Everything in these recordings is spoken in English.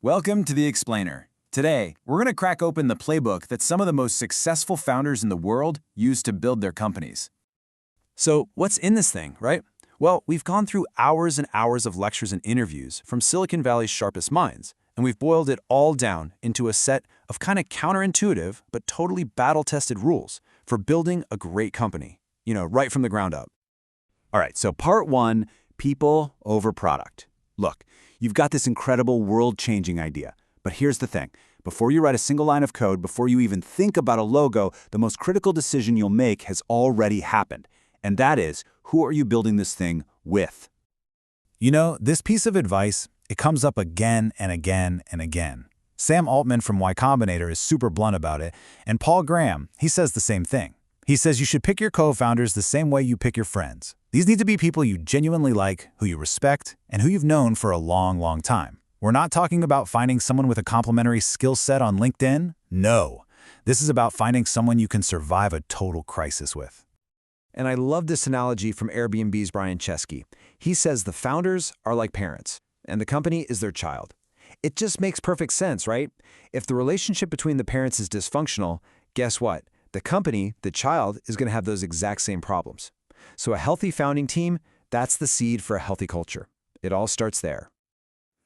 Welcome to The Explainer. Today, we're going to crack open the playbook that some of the most successful founders in the world use to build their companies. So, what's in this thing, right? Well, we've gone through hours and hours of lectures and interviews from Silicon Valley's sharpest minds, and we've boiled it all down into a set of kind of counterintuitive but totally battle-tested rules for building a great company, right from the ground up. All right, so part one, people over product. Look, you've got this incredible world-changing idea, but here's the thing. Before you write a single line of code, before you even think about a logo, the most critical decision you'll make has already happened. And that is, who are you building this thing with? This piece of advice, it comes up again and again and again. Sam Altman from Y Combinator is super blunt about it, and Paul Graham, he says the same thing. He says you should pick your co-founders the same way you pick your friends. These need to be people you genuinely like, who you respect, and who you've known for a long, long time. We're not talking about finding someone with a complementary skill set on LinkedIn. No. This is about finding someone you can survive a total crisis with. And I love this analogy from Airbnb's Brian Chesky. He says the founders are like parents, and the company is their child. It just makes perfect sense, right? If the relationship between the parents is dysfunctional, guess what? The company, the child, is going to have those exact same problems. So a healthy founding team, that's the seed for a healthy culture. It all starts there.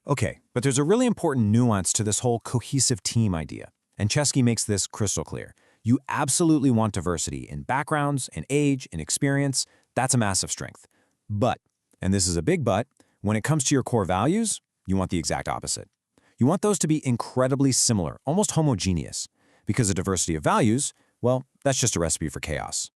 Okay, but there's a really important nuance to this whole cohesive team idea, and Chesky makes this crystal clear. You absolutely want diversity in backgrounds, in age, in experience. That's a massive strength. But, and this is a big but, when it comes to your core values, you want the exact opposite. You want those to be incredibly similar, almost homogeneous. Because a diversity of values, well, that's just a recipe for chaos.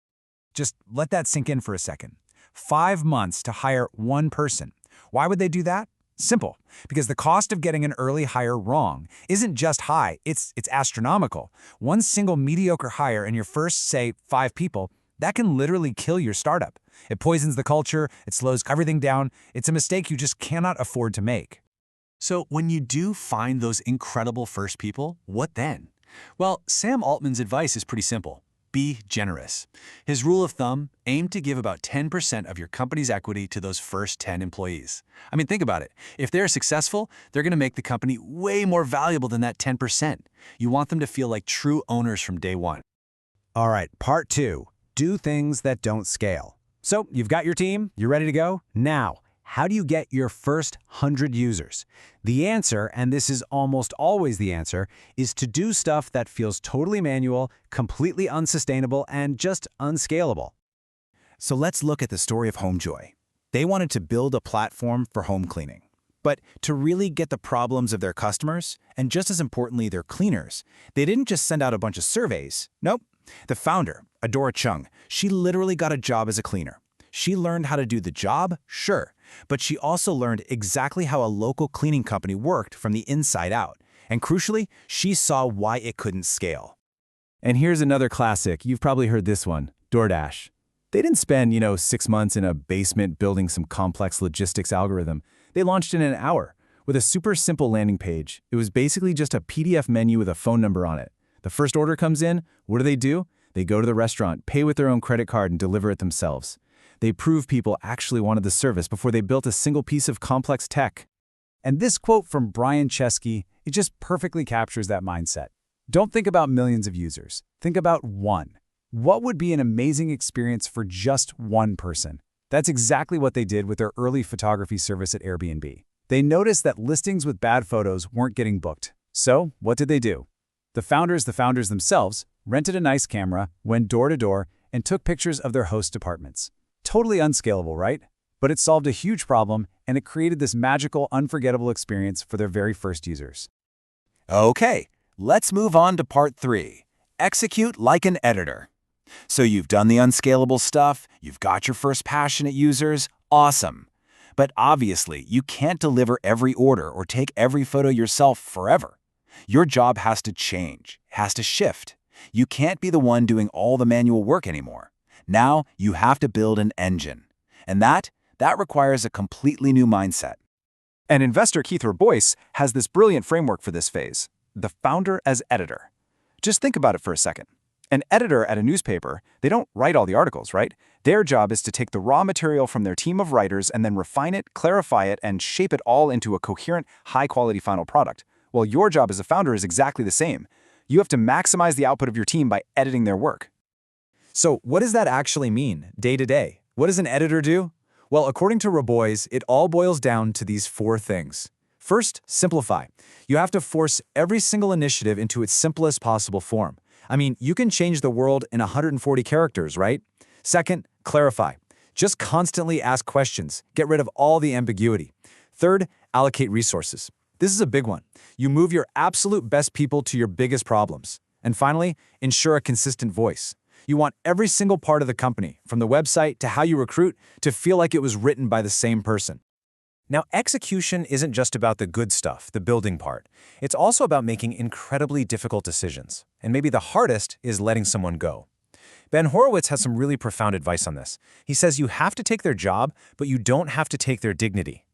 Just let that sink in for a second. 5 months to hire one person. Why would they do that? Simple. Because the cost of getting an early hire wrong isn't just high, it's astronomical. One single mediocre hire in your first, say, 5 people, that can literally kill your startup. It poisons the culture, it slows everything down. It's a mistake you just cannot afford to make. So when you do find those incredible first people, what then? Well, Sam Altman's advice is pretty simple. Be generous. His rule of thumb, aim to give about 10% of your company's equity to those first 10 employees. I mean, think about it. If they're successful, they're going to make the company way more valuable than that 10%. You want them to feel like true owners from day one. All right, part 2, do things that don't scale. So you've got your team, you're ready to go? Now, how do you get your first 100 users? The answer, and this is almost always the answer, is to do stuff that feels totally manual, completely unsustainable, and just unscalable. So let's look at the story of HomeJoy. They wanted to build a platform for home cleaning. But to really get the problems of their customers, and just as importantly, their cleaners, they didn't just send out a bunch of surveys. Nope. The founder, Adora Chung, she literally got a job as a cleaner. She learned how to do the job, sure, but she also learned exactly how a local cleaning company worked from the inside out. And crucially, she saw why it couldn't scale. And here's another classic. You've probably heard this one, DoorDash. They didn't spend, 6 months in a basement building some complex logistics algorithm. They launched in an hour with a super simple landing page. It was basically just a PDF menu with a phone number on it. The first order comes in, what do? They go to the restaurant, pay with their own credit card, and deliver it themselves. They proved people actually wanted the service before they built a single piece of complex tech. And this quote from Brian Chesky, it just perfectly captures that mindset. Don't think about millions of users. Think about one. What would be an amazing experience for just one person? That's exactly what they did with their early photography service at Airbnb. They noticed that listings with bad photos weren't getting booked. So what did they do? The founders themselves, rented a nice camera, went door to door, and took pictures of their host apartments. Totally unscalable, right? But it solved a huge problem, and it created this magical, unforgettable experience for their very first users. Okay, let's move on to part 3. Execute like an editor. So you've done the unscalable stuff, you've got your first passionate users, awesome. But obviously, you can't deliver every order or take every photo yourself forever. Your job has to change, has to shift. You can't be the one doing all the manual work anymore. Now, you have to build an engine. And that requires a completely new mindset. And investor Keith Boyce has this brilliant framework for this phase, the founder as editor. Just think about it for a second. An editor at a newspaper, they don't write all the articles, right? Their job is to take the raw material from their team of writers and then refine it, clarify it, and shape it all into a coherent, high-quality final product. Well, your job as a founder is exactly the same. You have to maximize the output of your team by editing their work. So what does that actually mean, day to day? What does an editor do? Well, according to Rabois, it all boils down to these 4 things. First, simplify. You have to force every single initiative into its simplest possible form. I mean, you can change the world in 140 characters, right? Second, clarify. Just constantly ask questions. Get rid of all the ambiguity. Third, allocate resources. This is a big one. You move your absolute best people to your biggest problems. And finally, ensure a consistent voice. You want every single part of the company, from the website to how you recruit, to feel like it was written by the same person. Now, execution isn't just about the good stuff, the building part. It's also about making incredibly difficult decisions. And maybe the hardest is letting someone go. Ben Horowitz has some really profound advice on this. He says you have to take their job, but you don't have to take their dignity.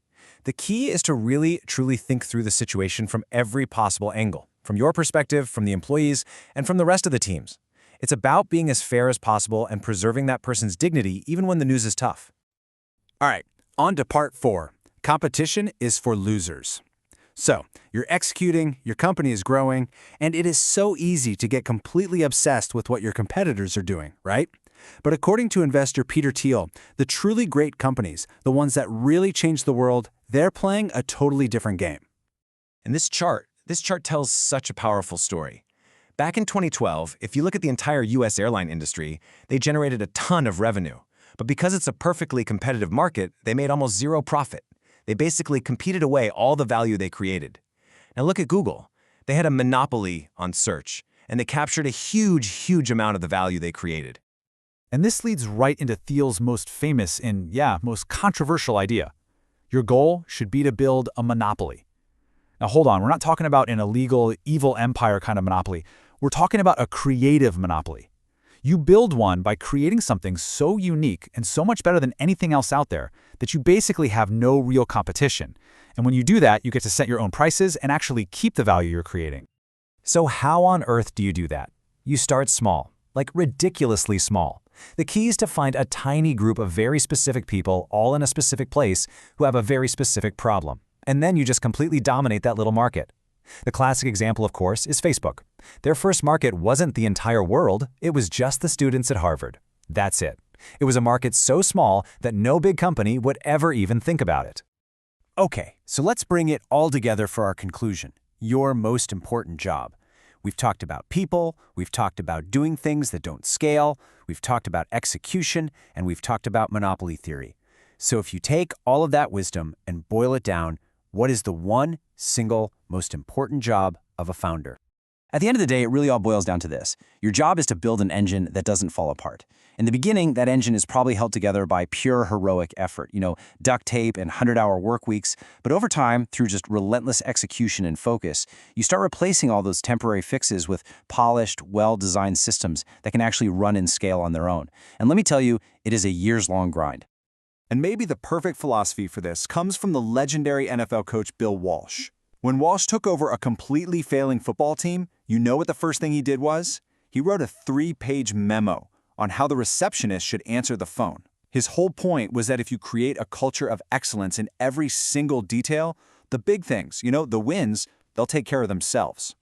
The key is to really, truly think through the situation from every possible angle, from your perspective, from the employees, and from the rest of the teams. It's about being as fair as possible and preserving that person's dignity even when the news is tough. All right, on to part 4. Competition is for losers. So, you're executing, your company is growing, and it is so easy to get completely obsessed with what your competitors are doing, right? But according to investor Peter Thiel, the truly great companies, the ones that really change the world, they're playing a totally different game. And this chart tells such a powerful story. Back in 2012, if you look at the entire US airline industry, they generated a ton of revenue. But because it's a perfectly competitive market, they made almost zero profit. They basically competed away all the value they created. Now look at Google. They had a monopoly on search, and they captured a huge amount of the value they created. And this leads right into Thiel's most famous and, most controversial idea. Your goal should be to build a monopoly. Now hold on, we're not talking about an illegal, evil empire kind of monopoly. We're talking about a creative monopoly. You build one by creating something so unique and so much better than anything else out there that you basically have no real competition. And when you do that, you get to set your own prices and actually keep the value you're creating. So how on earth do you do that? You start small, like ridiculously small. The key is to find a tiny group of very specific people all in a specific place who have a very specific problem. And then you just completely dominate that little market. The classic example, of course, is Facebook. Their first market wasn't the entire world, it was just the students at Harvard. That's it. It was a market so small that no big company would ever even think about it. Okay, so let's bring it all together for our conclusion. Your most important job. We've talked about people, we've talked about doing things that don't scale, we've talked about execution, and we've talked about monopoly theory. So if you take all of that wisdom and boil it down, what is the one single most important job of a founder? At the end of the day, it really all boils down to this. Your job is to build an engine that doesn't fall apart. In the beginning, that engine is probably held together by pure heroic effort, duct tape and 100-hour work weeks. But over time, through just relentless execution and focus, you start replacing all those temporary fixes with polished, well-designed systems that can actually run and scale on their own. And let me tell you, it is a years-long grind. And maybe the perfect philosophy for this comes from the legendary NFL coach Bill Walsh. When Walsh took over a completely failing football team, you know what the first thing he did was? He wrote a 3-page memo on how the receptionist should answer the phone. His whole point was that if you create a culture of excellence in every single detail, the big things, the wins, they'll take care of themselves.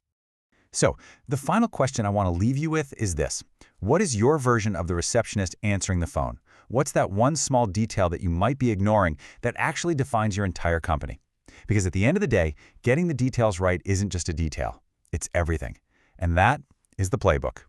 So, the final question I want to leave you with is this. What is your version of the receptionist answering the phone? What's that one small detail that you might be ignoring that actually defines your entire company? Because at the end of the day, getting the details right isn't just a detail. It's everything. And that is the playbook.